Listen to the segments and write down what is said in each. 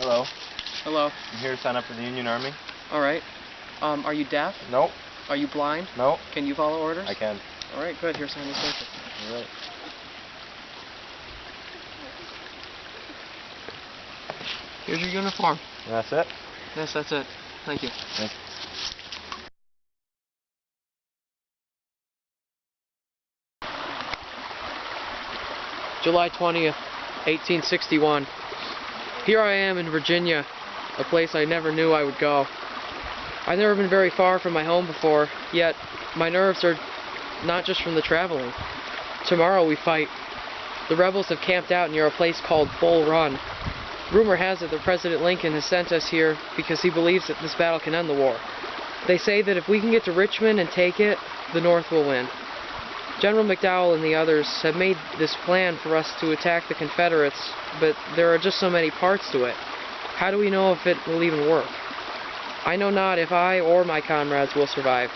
Hello. Hello. I'm here to sign up for the Union Army. Alright. Are you deaf? Nope. Are you blind? Nope. Can you follow orders? I can. Alright, good. Here, sign this paper. Alright. Here's your uniform. That's it? Yes, that's it. Thank you. Thanks. July 20th, 1861. Here I am in Virginia, a place I never knew I would go. I've never been very far from my home before, yet my nerves are not just from the traveling. Tomorrow we fight. The rebels have camped out near a place called Bull Run. Rumor has it that President Lincoln has sent us here because he believes that this battle can end the war. They say that if we can get to Richmond and take it, the North will win. General McDowell and the others have made this plan for us to attack the Confederates, but there are just so many parts to it. How do we know if it will even work? I know not if I or my comrades will survive.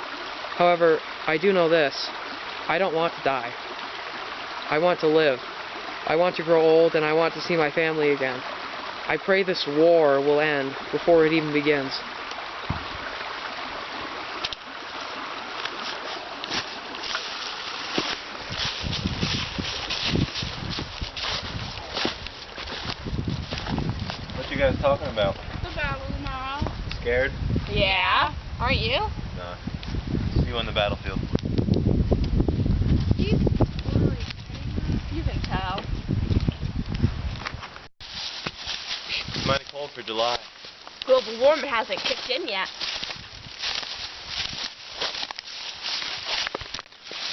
However, I do know this. I don't want to die. I want to live. I want to grow old, and I want to see my family again. I pray this war will end before it even begins. What you guys talking about? The battle tomorrow. Scared? Yeah. Aren't you? No. See you on the battlefield. You can tell. It's mighty cold for July. Global warming hasn't kicked in yet.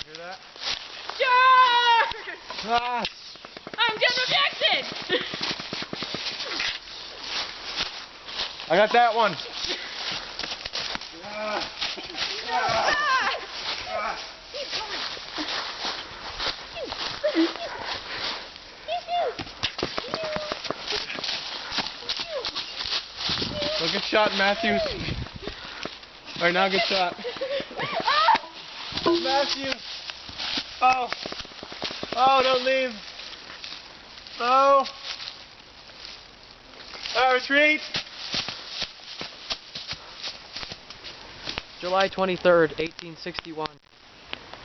You hear that? George! Ah! I'm General Jackson! I got that one. Well, good shot, Matthews. Alright, now good shot. Matthews. Oh. Oh, don't leave. Oh. Retreat. July 23rd, 1861.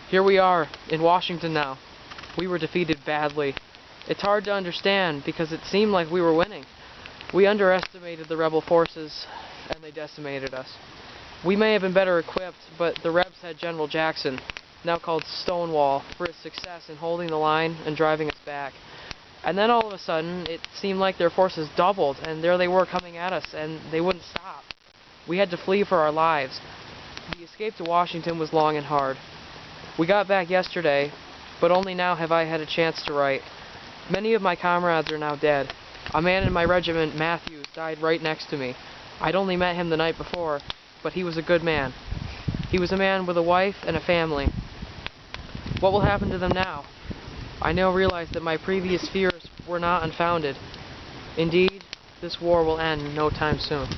Here we are, in Washington now. We were defeated badly. It's hard to understand because it seemed like we were winning. We underestimated the rebel forces, and they decimated us. We may have been better equipped, but the Rebs had General Jackson, now called Stonewall, for his success in holding the line and driving us back. And then all of a sudden, it seemed like their forces doubled, and there they were coming at us, and they wouldn't stop. We had to flee for our lives. The escape to Washington was long and hard. We got back yesterday, but only now have I had a chance to write. Many of my comrades are now dead. A man in my regiment, Matthews, died right next to me. I'd only met him the night before, but he was a good man. He was a man with a wife and a family. What will happen to them now? I now realize that my previous fears were not unfounded. Indeed, this war will end no time soon.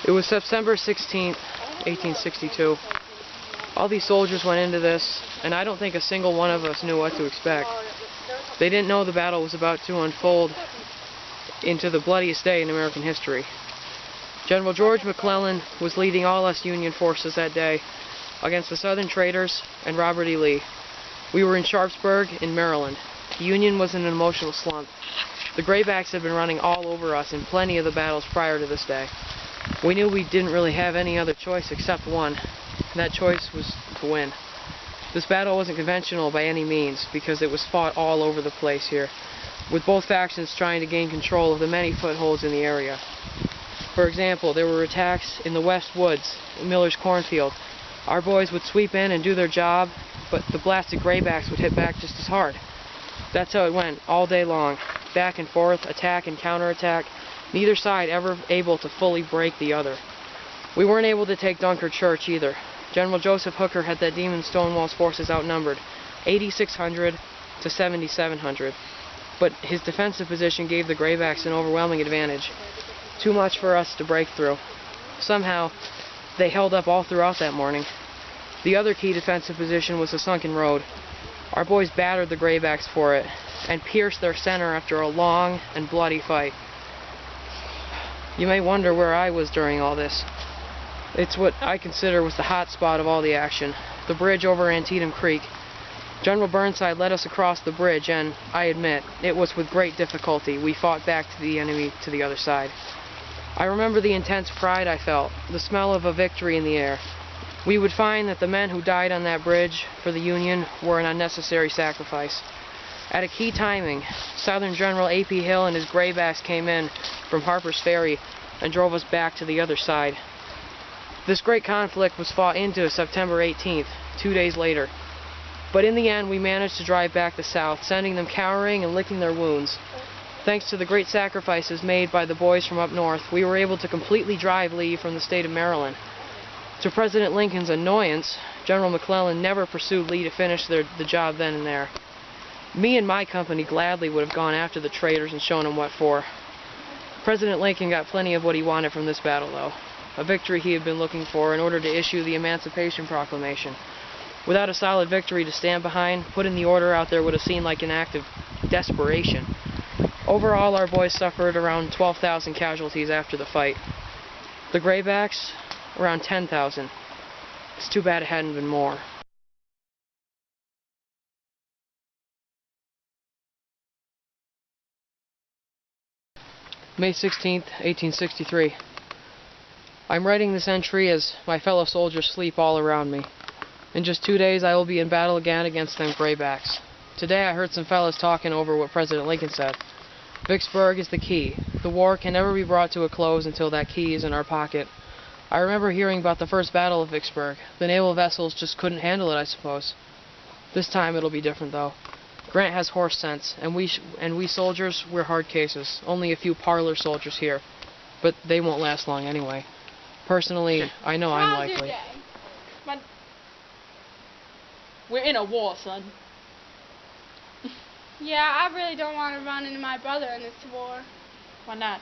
It was September 16th, 1862. All these soldiers went into this, and I don't think a single one of us knew what to expect. They didn't know the battle was about to unfold into the bloodiest day in American history. General George McClellan was leading all us Union forces that day against the Southern traitors and Robert E. Lee. We were in Sharpsburg in Maryland. The Union was in an emotional slump. The Graybacks had been running all over us in plenty of the battles prior to this day. We knew we didn't really have any other choice except one, and that choice was to win. This battle wasn't conventional by any means, because it was fought all over the place here. with both factions trying to gain control of the many footholds in the area. For example, there were attacks in the West Woods, Miller's cornfield. Our boys would sweep in and do their job, but the blasted graybacks would hit back just as hard. That's how it went, all day long. Back and forth, attack and counterattack, neither side ever able to fully break the other. We weren't able to take Dunkard Church either. General Joseph Hooker had that demon Stonewall's forces outnumbered, 8,600 to 7,700. But his defensive position gave the Graybacks an overwhelming advantage. Too much for us to break through. Somehow, they held up all throughout that morning. The other key defensive position was the sunken road. Our boys battered the Graybacks for it, and pierced their center after a long and bloody fight. You may wonder where I was during all this. It's what I consider was the hot spot of all the action, the bridge over Antietam Creek. General Burnside led us across the bridge, and, I admit, it was with great difficulty we fought back to the enemy to the other side. I remember the intense pride I felt, the smell of a victory in the air. We would find that the men who died on that bridge for the Union were an unnecessary sacrifice. At a key timing, Southern General A.P. Hill and his Graybacks came in from Harper's Ferry and drove us back to the other side. This great conflict was fought into September 18th, 2 days later. But in the end, we managed to drive back the South, sending them cowering and licking their wounds. Thanks to the great sacrifices made by the boys from up north, we were able to completely drive Lee from the state of Maryland. To President Lincoln's annoyance, General McClellan never pursued Lee to finish the job then and there. Me and my company gladly would have gone after the traitors and shown them what for. President Lincoln got plenty of what he wanted from this battle, though. A victory he had been looking for in order to issue the Emancipation Proclamation. Without a solid victory to stand behind, putting the order out there would have seemed like an act of desperation. Overall, our boys suffered around 12,000 casualties after the fight. The Graybacks, around 10,000. It's too bad it hadn't been more. May 16th, 1863. I'm writing this entry as my fellow soldiers sleep all around me. In just 2 days, I will be in battle again against them Graybacks. Today, I heard some fellows talking over what President Lincoln said. Vicksburg is the key. The war can never be brought to a close until that key is in our pocket. I remember hearing about the first battle of Vicksburg. The naval vessels just couldn't handle it, I suppose. This time, it'll be different, though. Grant has horse sense, and we soldiers, we're hard cases. Only a few parlor soldiers here, but they won't last long anyway. Personally, I know I'm likely. We're in a war, son. Yeah, I really don't want to run into my brother in this war. Why not?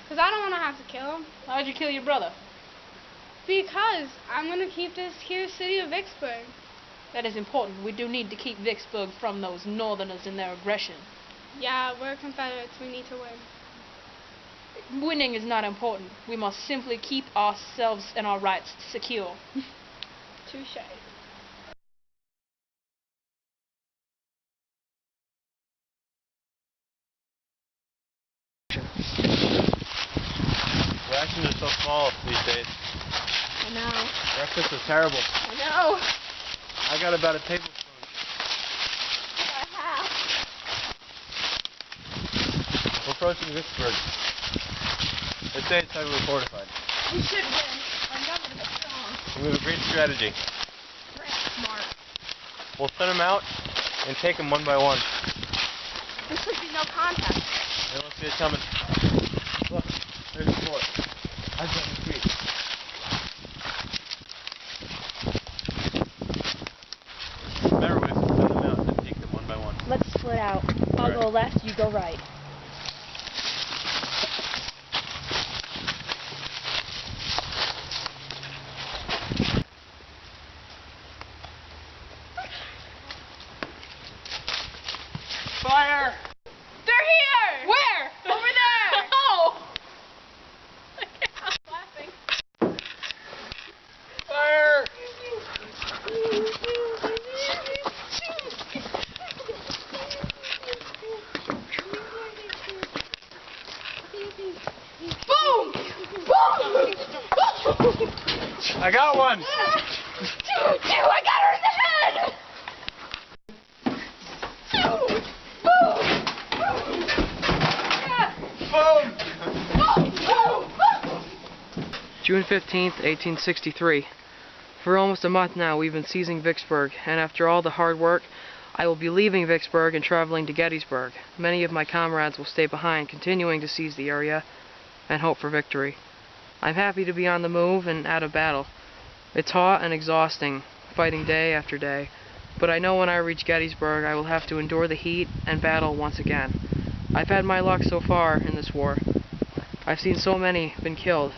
Because I don't want to have to kill him. Why'd you kill your brother? Because I'm going to keep this here city of Vicksburg. That is important. We do need to keep Vicksburg from those northerners and their aggression. Yeah, we're Confederates. We need to win. Winning is not important. We must simply keep ourselves and our rights secure. Touche. Rations are so small these days. I know. Breakfast is terrible. I know. I got about a tablespoon. I have. We're approaching Vicksburg. They say it's heavily fortified. We should win. Our government is strong. We have a great strategy. Grant's smart. We'll send them out and take them one by one. There should be no contest. They don't see it coming. Look, there's the fort. I've got the creek. Better way is to send them out and take them one by one. Let's split out. I'll go left, you go right. Fire! They're here! Where? Over there! Oh! I'm laughing. Fire! Boom! Boom! I got one! Two! I got her in the head! Two! Boom! June 15th, 1863. For almost a month now, we've been seizing Vicksburg, and after all the hard work, I will be leaving Vicksburg and traveling to Gettysburg. Many of my comrades will stay behind, continuing to seize the area and hope for victory. I'm happy to be on the move and out of battle. It's hot and exhausting, fighting day after day, but I know when I reach Gettysburg, I will have to endure the heat and battle once again. I've had my luck so far in this war. I've seen so many been killed.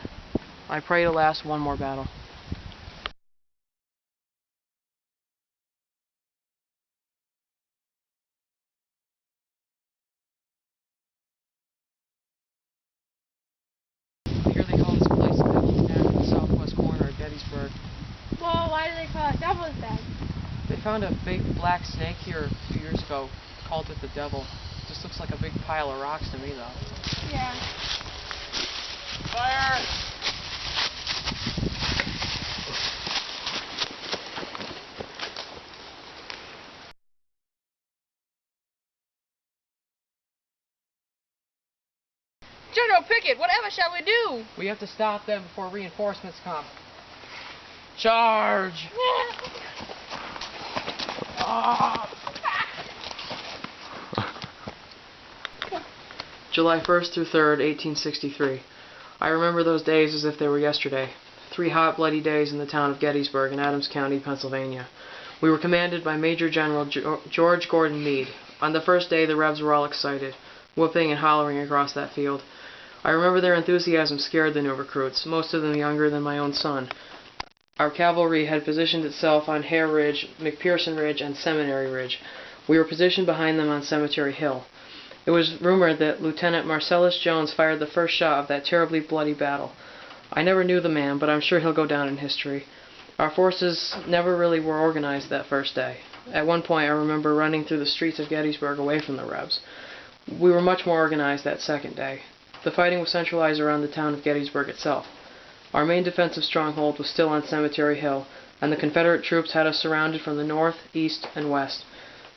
I pray to last one more battle. Here they call this place Devil's Den in the southwest corner of Gettysburg. Well, why do they call it Devil's Den? They found a big black snake here a few years ago, called it the Devil. It just looks like a big pile of rocks to me, though. Yeah. Fire! General Pickett, whatever shall we do? We have to stop them before reinforcements come. Charge! July 1st through 3rd, 1863. I remember those days as if they were yesterday. 3 hot, bloody days in the town of Gettysburg in Adams County, Pennsylvania. We were commanded by Major General George Gordon Meade. On the first day, the Rebs were all excited, whooping and hollering across that field. I remember their enthusiasm scared the new recruits, most of them younger than my own son. Our cavalry had positioned itself on Hare Ridge, McPherson Ridge, and Seminary Ridge. We were positioned behind them on Cemetery Hill. It was rumored that Lieutenant Marcellus Jones fired the first shot of that terribly bloody battle. I never knew the man, but I'm sure he'll go down in history. Our forces never really were organized that first day. At one point, I remember running through the streets of Gettysburg away from the Rebs. We were much more organized that second day. The fighting was centralized around the town of Gettysburg itself. Our main defensive stronghold was still on Cemetery Hill, and the Confederate troops had us surrounded from the north, east, and west.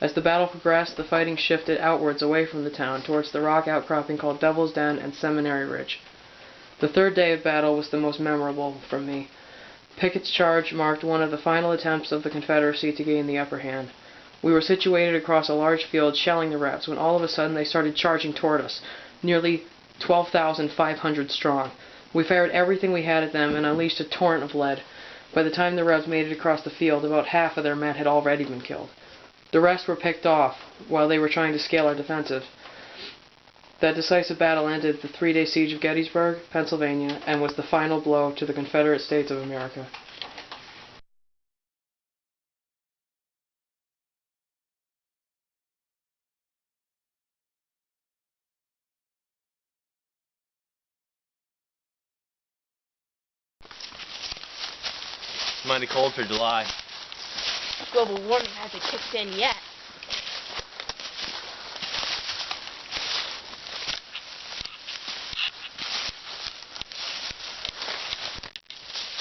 As the battle progressed, the fighting shifted outwards away from the town towards the rock outcropping called Devil's Den and Seminary Ridge. The third day of battle was the most memorable for me. Pickett's charge marked one of the final attempts of the Confederacy to gain the upper hand. We were situated across a large field shelling the Rebs when all of a sudden they started charging toward us, nearly 12,500 strong. We fired everything we had at them and unleashed a torrent of lead. By the time the Rebs made it across the field, about half of their men had already been killed. The rest were picked off while they were trying to scale our defensive. That decisive battle ended the 3-day siege of Gettysburg, Pennsylvania, and was the final blow to the Confederate States of America. It's mighty cold for July. Global warming hasn't kicked in yet.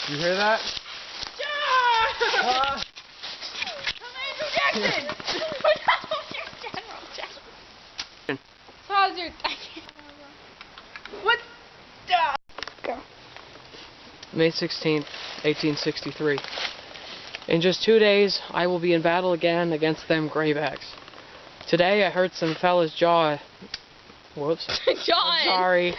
You hear that? Jackson! So how's your... What? Go. May 16th, 1863. In just 2 days, I will be in battle again against them graybacks. Today I hurt some fella's jaw. Whoops. John! I'm sorry.